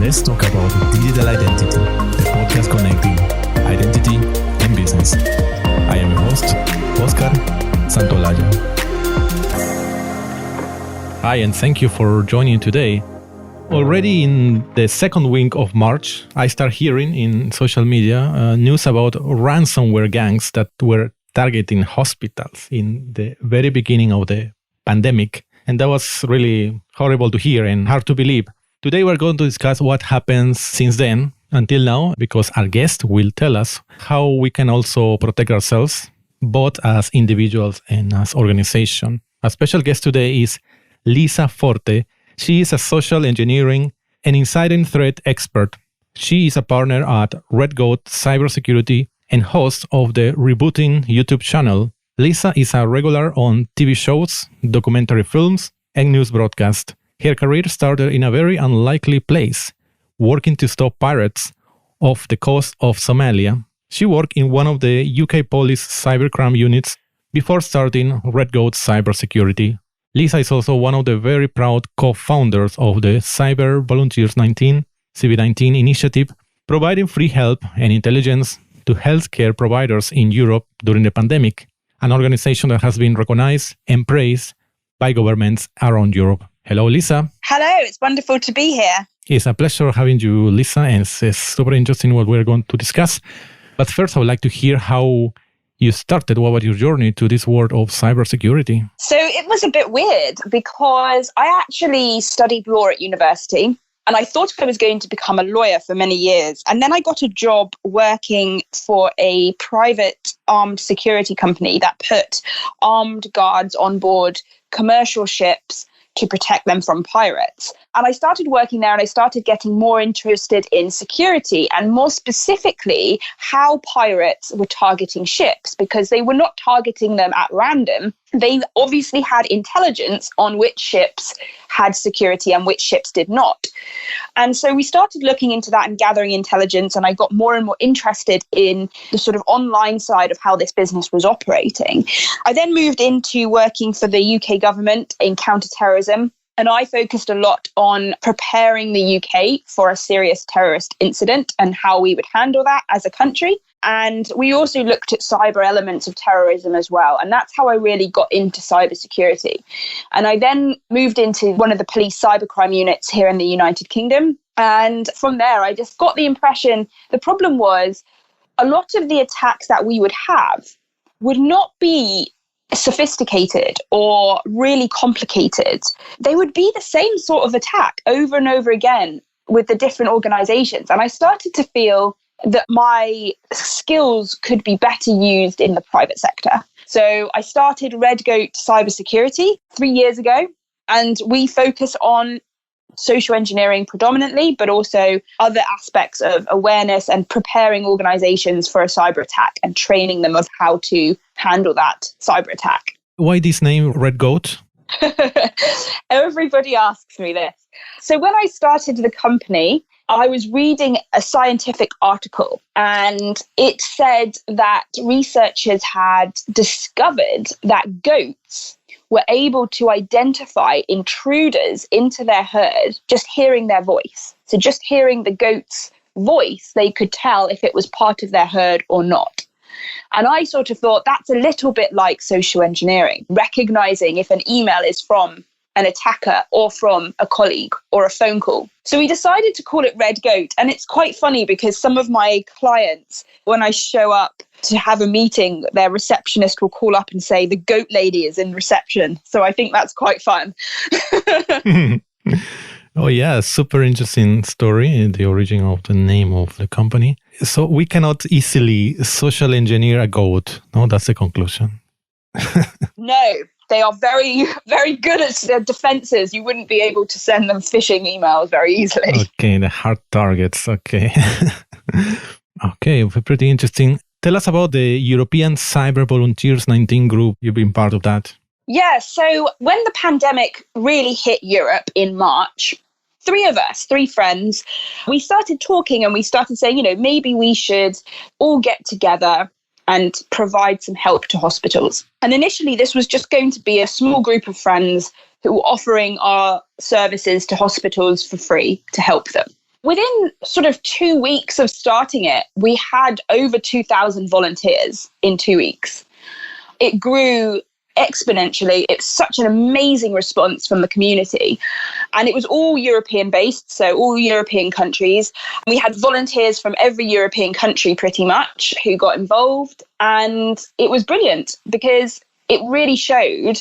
Let's talk about digital identity, the podcast connecting identity and business. I am your host, Oscar Santolaya. Hi, and thank you for joining today. Already in the second week of March, I start hearing in social media news about ransomware gangs that were targeting hospitals in the very beginning of the pandemic. And that was really horrible to hear and hard to believe. Today, we're going to discuss what happens since then until now, because our guest will tell us how we can also protect ourselves, both as individuals and as organization. Our special guest today is Lisa Forte. She is a social engineering and insider threat expert. She is a partner at Red Goat Cybersecurity and host of the Rebooting YouTube channel. Lisa is a regular on TV shows, documentary films, and news broadcasts. Her career started in a very unlikely place, working to stop pirates off the coast of Somalia. She worked in one of the UK police cybercrime units before starting Red Goat Cybersecurity. Lisa is also one of the very proud co-founders of the Cyber Volunteers 19 CV19 initiative, providing free help and intelligence to healthcare providers in Europe during the pandemic, an organization that has been recognized and praised by governments around Europe. Hello, Lisa. Hello, it's wonderful to be here. It's a pleasure having you, Lisa, and it's super interesting what we're going to discuss. But first, I would like to hear how you started. What was your journey to this world of cybersecurity? So it was a bit weird because I actually studied law at university and I thought I was going to become a lawyer for many years. And then I got a job working for a private armed security company that put armed guards on board commercial ships to protect them from pirates. And I started working there and I started getting more interested in security and more specifically how pirates were targeting ships, because they were not targeting them at random. They obviously had intelligence on which ships had security and which ships did not. And so we started looking into that and gathering intelligence, and I got more and more interested in the sort of online side of how this business was operating. I then moved into working for the UK government in counterterrorism. And I focused a lot on preparing the UK for a serious terrorist incident and how we would handle that as a country. And we also looked at cyber elements of terrorism as well. And that's how I really got into cybersecurity. And I then moved into one of the police cybercrime units here in the United Kingdom. And from there, I just got the impression the problem was a lot of the attacks that we would have would not be sophisticated or really complicated. They would be the same sort of attack over and over again with the different organizations. And I started to feel that my skills could be better used in the private sector. So I started Red Goat Cybersecurity 3 years ago, and we focus on social engineering predominantly, but also other aspects of awareness and preparing organizations for a cyber attack and training them of how to handle that cyber attack. Why this name, Red Goat? Everybody asks me this. So when I started the company, I was reading a scientific article and it said that researchers had discovered that goats were able to identify intruders into their herd just hearing their voice. So just hearing the goat's voice, they could tell if it was part of their herd or not. And I sort of thought that's a little bit like social engineering, recognizing if an email is from an attacker or from a colleague or a phone call. So we decided to call it Red Goat. And it's quite funny because some of my clients, when I show up to have a meeting, their receptionist will call up and say, the goat lady is in reception. So I think that's quite fun. Oh, yeah. Super interesting story, the origin of the name of the company. So we cannot easily social engineer a goat. No, that's the conclusion. No, they are very, very good at their defenses. You wouldn't be able to send them phishing emails very easily. Okay, the hard targets. Okay. Okay, pretty interesting. Tell us about the European Cyber Volunteers 19 group. You've been part of that. Yeah, so when the pandemic really hit Europe in March, three friends, we started talking and we started saying, maybe we should all get together and provide some help to hospitals. And initially, this was just going to be a small group of friends who were offering our services to hospitals for free to help them. Within sort of 2 weeks of starting it, we had over 2,000 volunteers in 2 weeks. It grew exponentially. It's such an amazing response from the community. And it was all European based, so all European countries. We had volunteers from every European country pretty much who got involved. And it was brilliant because it really showed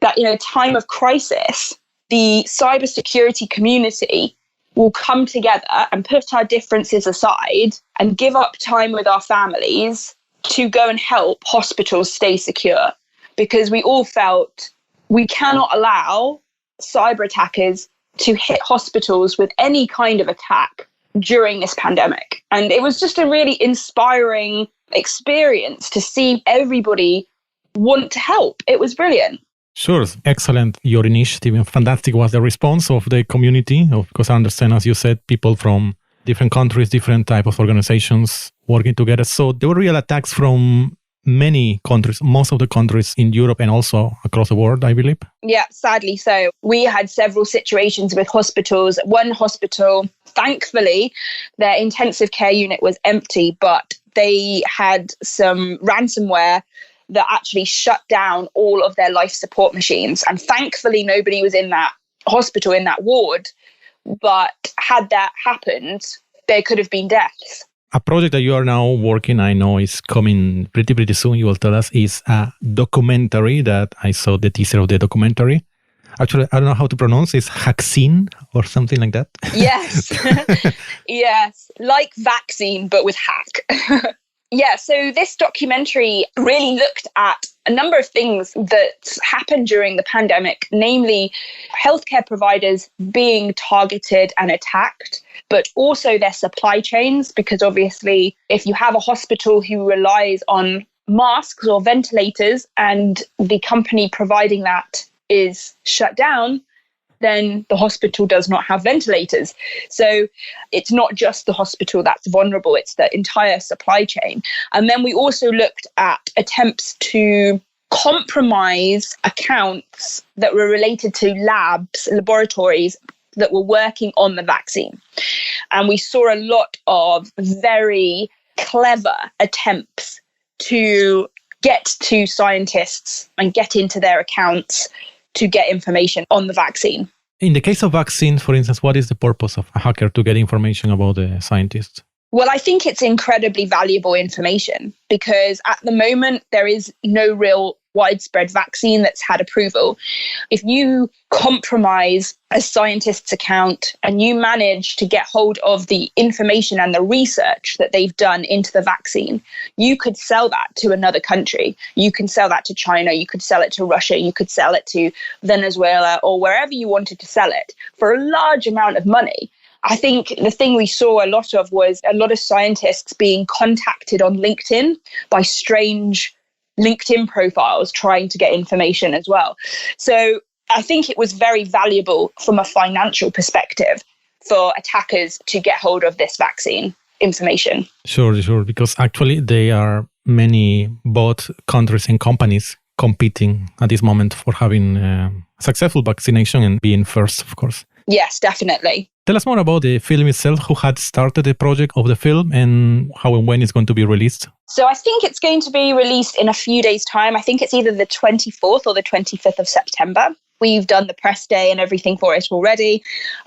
that in a time of crisis, the cybersecurity community will come together and put our differences aside and give up time with our families to go and help hospitals stay secure. Because we all felt we cannot allow cyber attackers to hit hospitals with any kind of attack during this pandemic. And it was just a really inspiring experience to see everybody want to help. It was brilliant. Sure, excellent, your initiative. And fantastic was the response of the community, because I understand, as you said, people from different countries, different type of organizations working together. So there were real attacks from many countries, most of the countries in Europe and also across the world, I believe. Yeah, sadly so. We had several situations with hospitals. One hospital, thankfully, their intensive care unit was empty, but they had some ransomware that actually shut down all of their life support machines. And thankfully, nobody was in that hospital, in that ward. But had that happened, there could have been deaths. A project that you are now working, I know is coming pretty soon, you will tell us, is a documentary that I saw the teaser of the documentary. Actually, I don't know how to pronounce it. It's Hackzine or something like that. Yes. Yes. Like vaccine, but with hack. Yeah, so this documentary really looked at a number of things that happened during the pandemic, namely healthcare providers being targeted and attacked, but also their supply chains, because obviously if you have a hospital who relies on masks or ventilators and the company providing that is shut down, then the hospital does not have ventilators. So it's not just the hospital that's vulnerable, it's the entire supply chain. And then we also looked at attempts to compromise accounts that were related to laboratories that were working on the vaccine. And we saw a lot of very clever attempts to get to scientists and get into their accounts to get information on the vaccine. In the case of vaccines, for instance, what is the purpose of a hacker to get information about the scientists? Well, I think it's incredibly valuable information because at the moment, there is no real widespread vaccine that's had approval. If you compromise a scientist's account and you manage to get hold of the information and the research that they've done into the vaccine, you could sell that to another country. You can sell that to China, you could sell it to Russia, you could sell it to Venezuela or wherever you wanted to sell it for a large amount of money. I think the thing we saw a lot of was a lot of scientists being contacted on LinkedIn by strange LinkedIn profiles trying to get information as well. So I think it was very valuable from a financial perspective for attackers to get hold of this vaccine information. Sure, because actually there are many both countries and companies competing at this moment for having successful vaccination and being first, of course. Yes, definitely. Tell us more about the film itself, who had started the project of the film and how and when it's going to be released. So I think it's going to be released in a few days' time. I think it's either the 24th or the 25th of September. We've done the press day and everything for it already.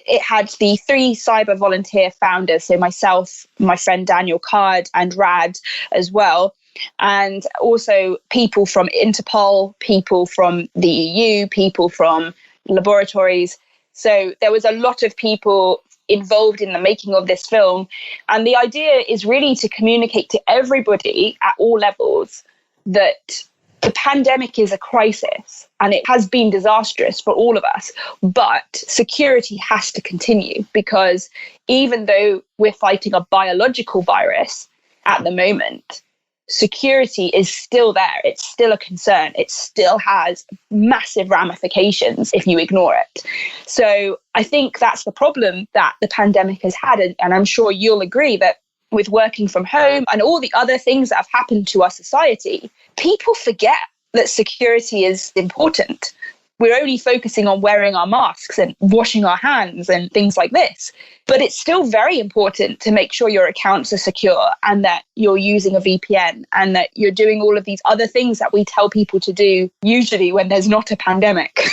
It had the 3 cyber volunteer founders, so myself, my friend Daniel Card and Rad as well. And also people from Interpol, people from the EU, people from laboratories. So there was a lot of people involved in the making of this film. And the idea is really to communicate to everybody at all levels that the pandemic is a crisis and it has been disastrous for all of us. But security has to continue because even though we're fighting a biological virus at the moment, security is still there. It's still a concern. It still has massive ramifications if you ignore it. So I think that's the problem that the pandemic has had. And I'm sure you'll agree that with working from home and all the other things that have happened to our society, people forget that security is important. we're only focusing on wearing our masks and washing our hands and things like this. But it's still very important to make sure your accounts are secure and that you're using a VPN and that you're doing all of these other things that we tell people to do usually when there's not a pandemic.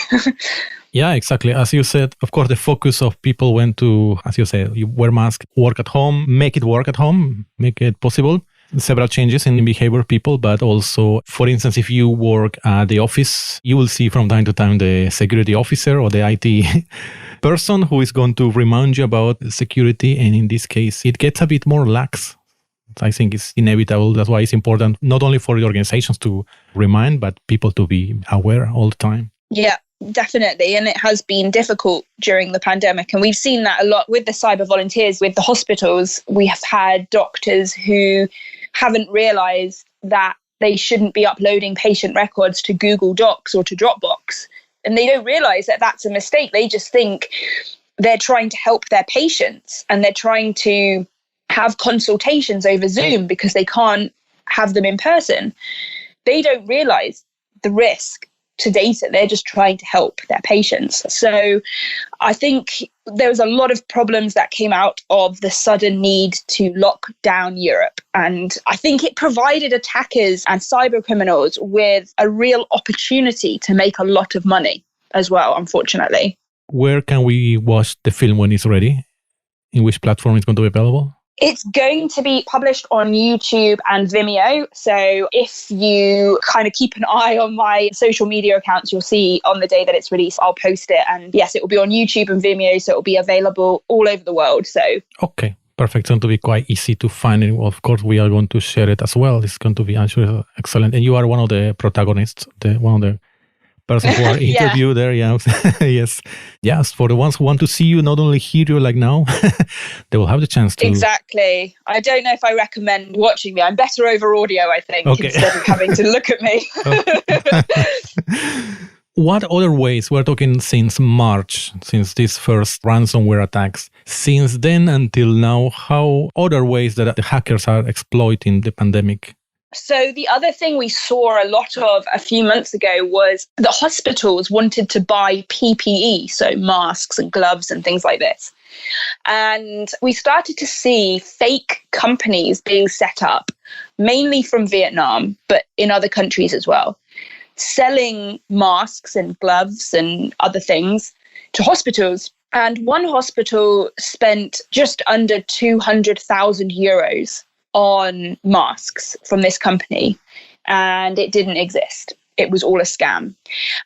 Yeah, exactly. As you said, of course, the focus of people went to, as you say, you wear mask, work at home, make it work at home, make it possible. Several changes in behavior of people, but also, for instance, if you work at the office, you will see from time to time the security officer or the IT person who is going to remind you about security. And in this case, it gets a bit more lax. I think it's inevitable. That's why it's important, not only for the organizations to remind, but people to be aware all the time. Yeah. Definitely. And it has been difficult during the pandemic. And we've seen that a lot with the cyber volunteers, with the hospitals. We have had doctors who haven't realized that they shouldn't be uploading patient records to Google Docs or to Dropbox. And they don't realize that that's a mistake. They just think they're trying to help their patients and they're trying to have consultations over Zoom because they can't have them in person. They don't realize the risk to data. They're just trying to help their patients. So I think there was a lot of problems that came out of the sudden need to lock down Europe. And I think it provided attackers and cyber criminals with a real opportunity to make a lot of money as well, unfortunately. Where can we watch the film when it's ready? In which platform it's going to be available? It's going to be published on YouTube and Vimeo. So if you kind of keep an eye on my social media accounts, you'll see on the day that it's released, I'll post it. And yes, it will be on YouTube and Vimeo. So it will be available all over the world. So okay, perfect. It's going to be quite easy to find it. Of course, we are going to share it as well. It's going to be, I'm sure, excellent. And you are one of the protagonists, one of the person who are interviewed there. Yeah. Yes. For the ones who want to see you, not only hear you like now, they will have the chance to. Exactly. I don't know if I recommend watching me. I'm better over audio, I think, instead of having to look at me. What other ways, we're talking since March, since these first ransomware attacks, since then until now, how other ways that the hackers are exploiting the pandemic? So the other thing we saw a lot of a few months ago was the hospitals wanted to buy PPE, so masks and gloves and things like this. And we started to see fake companies being set up, mainly from Vietnam, but in other countries as well, selling masks and gloves and other things to hospitals. And one hospital spent just under 200,000 euros on masks from this company, and it didn't exist. It was all a scam.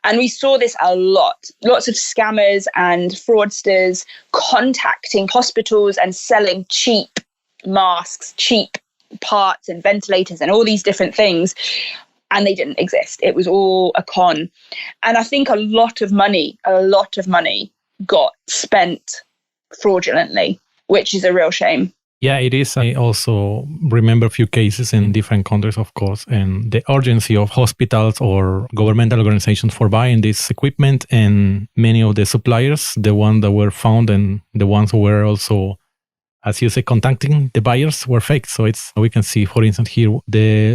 And we saw this a lot. Lots of scammers and fraudsters contacting hospitals and selling cheap masks, cheap parts and ventilators and all these different things. And they didn't exist. It was all a con. And I think a lot of money got spent fraudulently, which is a real shame. Yeah, it is. I also remember a few cases in different countries, of course, and the urgency of hospitals or governmental organizations for buying this equipment, and many of the suppliers, the ones that were found and the ones who were also, as you say, contacting the buyers were fake. So we can see, for instance, here,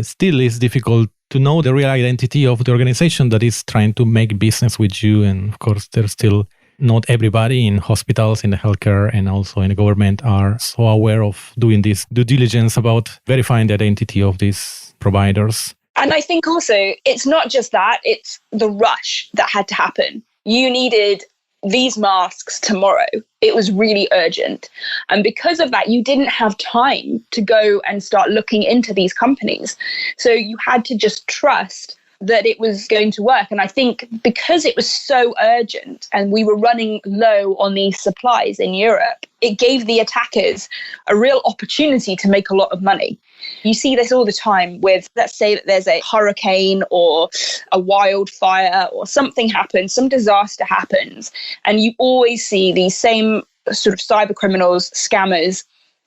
still is difficult to know the real identity of the organization that is trying to make business with you. And of course, there's still not everybody in hospitals, in the healthcare, and also in the government are so aware of doing this due diligence about verifying the identity of these providers. And I think also it's not just that, it's the rush that had to happen. You needed these masks tomorrow. It was really urgent. And because of that, you didn't have time to go and start looking into these companies. So you had to just trust that it was going to work. And I think because it was so urgent and we were running low on these supplies in Europe, it gave the attackers a real opportunity to make a lot of money. You see this all the time with, let's say that there's a hurricane or a wildfire or something happens, some disaster happens, and you always see these same sort of cyber criminals, scammers,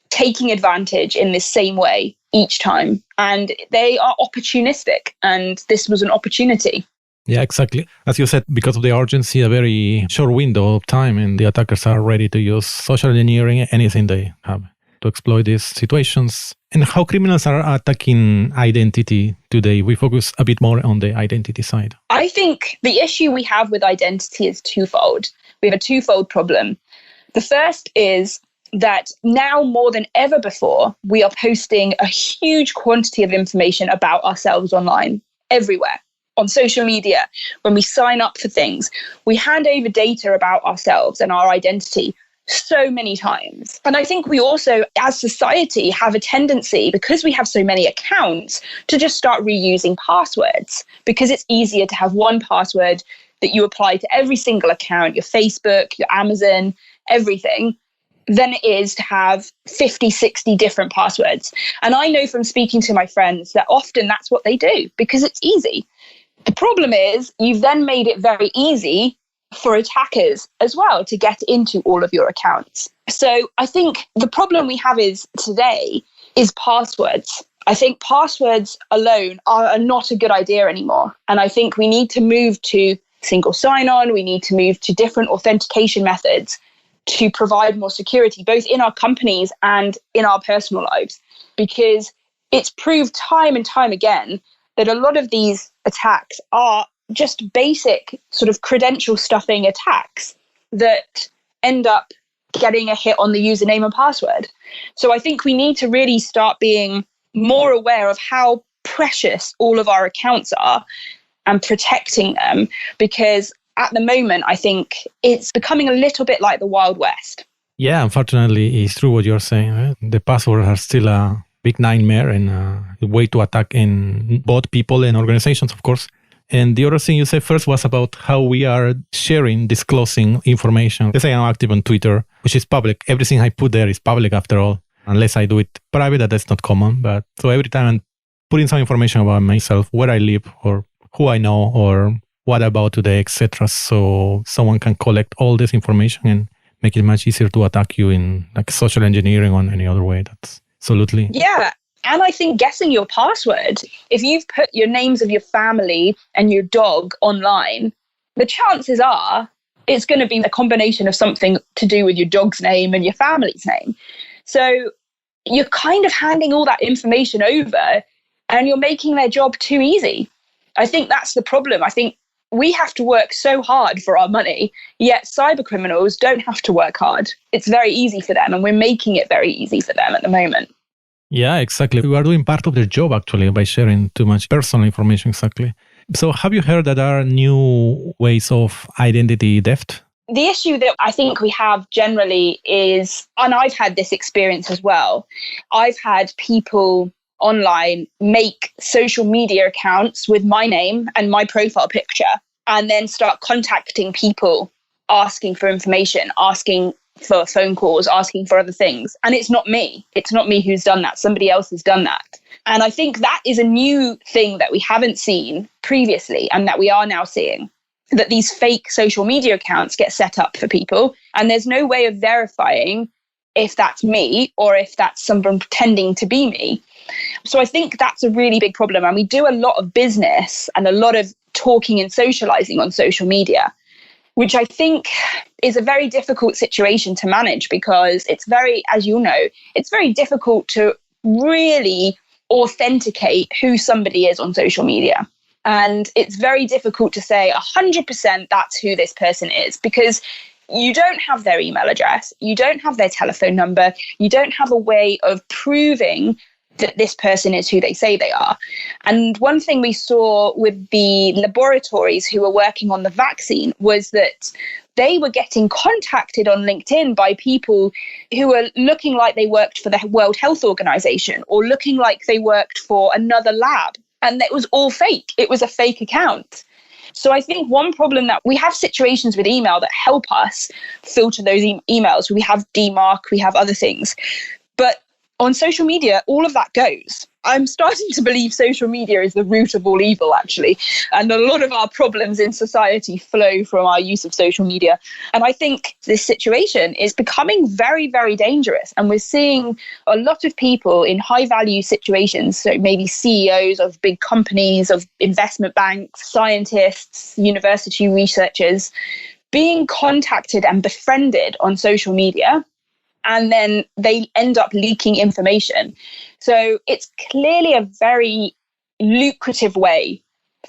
taking advantage in this same way each time. And they are opportunistic, and this was an opportunity. Yeah, exactly. As you said, because of the urgency, a very short window of time, and the attackers are ready to use social engineering, anything they have. to exploit these situations. And how criminals are attacking identity today. We focus a bit more on the identity side. I think the issue we have with identity is twofold. We have a twofold problem. The first is that now more than ever before, we are posting a huge quantity of information about ourselves online, everywhere. On social media, when we sign up for things, we hand over data about ourselves and our identity so many times. And I think we also, as society, have a tendency, because we have so many accounts, to just start reusing passwords, because it's easier to have one password that you apply to every single account, your Facebook, your Amazon, everything, than it is to have 50, 60 different passwords. And I know from speaking to my friends that often that's what they do because it's easy. The problem is you've then made it very easy for attackers as well to get into all of your accounts. So I think the problem we have today is passwords. I think passwords alone are not a good idea anymore. And I think we need to move to single sign-on. We need to move to different authentication methods to provide more security, both in our companies and in our personal lives, because it's proved time and time again that a lot of these attacks are just basic sort of credential stuffing attacks that end up getting a hit on the username and password. So I think we need to really start being more aware of how precious all of our accounts are and protecting them, because at the moment, I think it's becoming a little bit like the Wild West. Yeah, unfortunately, it's true what you're saying. Right? The passwords are still a big nightmare and a way to attack in both people and organizations, of course. And the other thing you said first was about how we are sharing, disclosing information. Let's say I'm active on Twitter, which is public. Everything I put there is public after all, unless I do it private, that's not common. But so every time I'm putting some information about myself, where I live or who I know or what about today, etc. So someone can collect all this information and make it much easier to attack you in like social engineering or any other way. That's absolutely. Yeah. And I think guessing your password, if you've put your names of your family and your dog online, the chances are it's going to be a combination of something to do with your dog's name and your family's name. So you're kind of handing all that information over and you're making their job too easy. I think that's the problem. I think we have to work so hard for our money, yet cyber criminals don't have to work hard. It's very easy for them, and we're making it very easy for them at the moment. Yeah, exactly. We are doing part of their job, actually, by sharing too much personal information, exactly. So have you heard that there are new ways of identity theft? The issue that I think we have generally is, and I've had this experience as well, I've had people online make social media accounts with my name and my profile picture and then start contacting people asking for information, asking for phone calls, asking for other things. And it's not me. It's not me who's done that. Somebody else has done that. And I think that is a new thing that we haven't seen previously and that we are now seeing, that these fake social media accounts get set up for people and there's no way of verifying if that's me or if that's someone pretending to be me. So I think that's a really big problem. And we do a lot of business and a lot of talking and socializing on social media, which I think is a very difficult situation to manage because it's very, as you know, it's very difficult to really authenticate who somebody is on social media. And it's very difficult to say 100% that's who this person is because you don't have their email address, you don't have their telephone number, you don't have a way of proving that this person is who they say they are. And one thing we saw with the laboratories who were working on the vaccine was that they were getting contacted on LinkedIn by people who were looking like they worked for the World Health Organization or looking like they worked for another lab. And it was all fake. It was a fake account. So I think one problem that we have situations with email that help us filter those emails. We have DMARC, we have other things. But on social media, all of that goes. I'm starting to believe social media is the root of all evil, actually. And a lot of our problems in society flow from our use of social media. And I think this situation is becoming very, very dangerous. And we're seeing a lot of people in high value situations, so maybe CEOs of big companies, of investment banks, scientists, university researchers, being contacted and befriended on social media and then they end up leaking information. So it's clearly a very lucrative way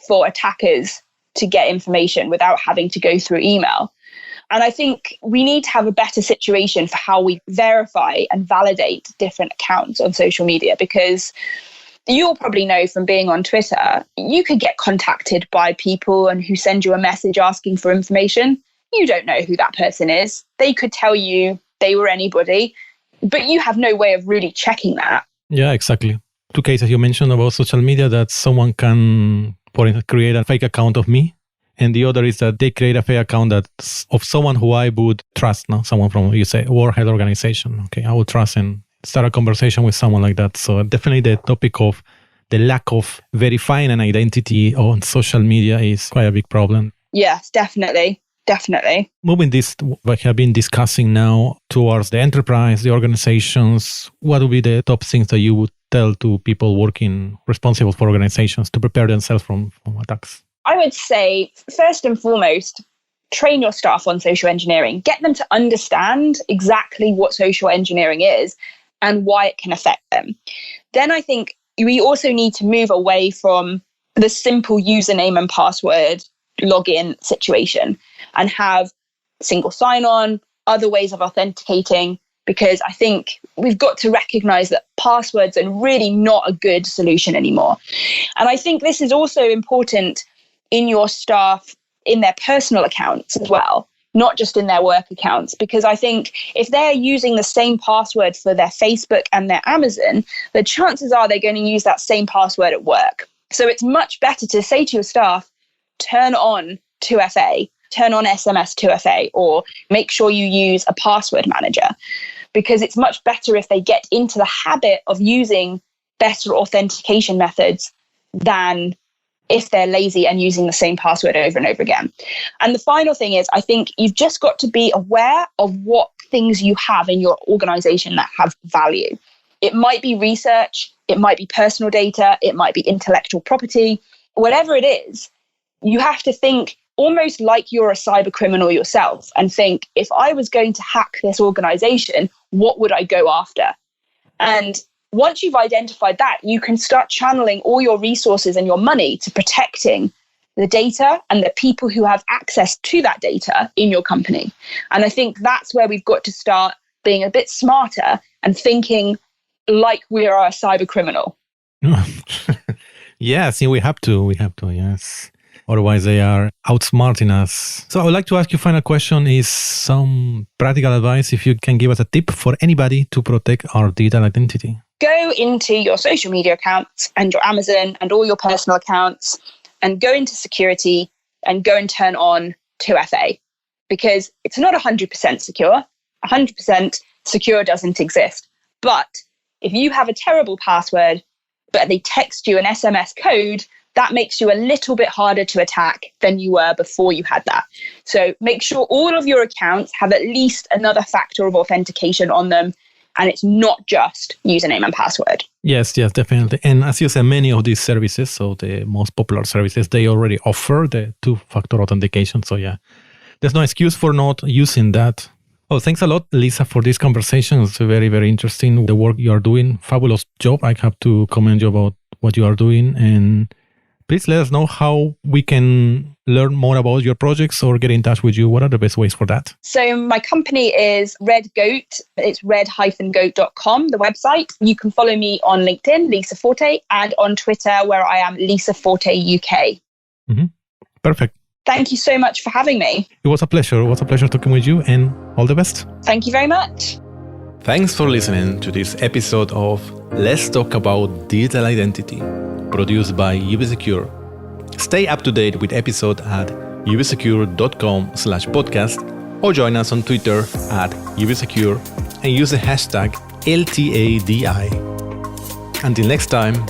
for attackers to get information without having to go through email. And I think we need to have a better situation for how we verify and validate different accounts on social media, because you'll probably know from being on Twitter, you could get contacted by people and who send you a message asking for information. You don't know who that person is. They could tell you they were anybody, but you have no way of really checking that. Yeah, exactly. Two cases you mentioned about social media, that someone can, for instance, create a fake account of me. And the other is that they create a fake account that's of someone who I would trust, no? Someone from, you say, World Health Organization. Okay, I would trust and start a conversation with someone like that. So definitely the topic of the lack of verifying an identity on social media is quite a big problem. Yes, definitely. Definitely. Moving this, what we have been discussing now, towards the enterprise, the organizations, what would be the top things that you would tell to people working responsible for organizations to prepare themselves from attacks? I would say, first and foremost, train your staff on social engineering. Get them to understand exactly what social engineering is and why it can affect them. Then I think we also need to move away from the simple username and password login situation and have single sign-on, other ways of authenticating, because I think we've got to recognize that passwords are really not a good solution anymore. And I think this is also important in your staff, in their personal accounts as well, not just in their work accounts, because I think if they're using the same password for their Facebook and their Amazon, the chances are they're going to use that same password at work. So it's much better to say to your staff, turn on 2FA, turn on SMS 2FA, or make sure you use a password manager, because it's much better if they get into the habit of using better authentication methods than if they're lazy and using the same password over and over again. And the final thing is, I think you've just got to be aware of what things you have in your organization that have value. It might be research, it might be personal data, it might be intellectual property, whatever it is, you have to think almost like you're a cyber criminal yourself and think, if I was going to hack this organization, what would I go after? And once you've identified that, you can start channeling all your resources and your money to protecting the data and the people who have access to that data in your company. And I think that's where we've got to start being a bit smarter and thinking like we are a cyber criminal. Yes, we have to, yes. Otherwise, they are outsmarting us. So I would like to ask you, final question is some practical advice, if you can give us a tip for anybody to protect our digital identity. Go into your social media accounts and your Amazon and all your personal accounts and go into security and go and turn on 2FA, because it's not 100% secure. 100% secure doesn't exist. But if you have a terrible password, but they text you an SMS code, that makes you a little bit harder to attack than you were before you had that. So make sure all of your accounts have at least another factor of authentication on them, and it's not just username and password. Yes, definitely. And as you said, many of these services, so the most popular services, they already offer the two-factor authentication. So yeah, there's no excuse for not using that. Oh, thanks a lot, Lisa, for this conversation. It's very, very interesting, the work you are doing. Fabulous job. I have to commend you about what you are doing. And please let us know how we can learn more about your projects or get in touch with you. What are the best ways for that? So my company is Red Goat. It's red-goat.com, the website. You can follow me on LinkedIn, Lisa Forte, and on Twitter, where I am Lisa Forte UK. Mm-hmm. Perfect. Thank you so much for having me. It was a pleasure. It was a pleasure talking with you, and all the best. Thank you very much. Thanks for listening to this episode of Let's Talk About Digital Identity, produced by UBSecure. Stay up to date with episodes at ubsecure.com/podcast or join us on Twitter at ubsecure and use the hashtag LTADI. Until next time,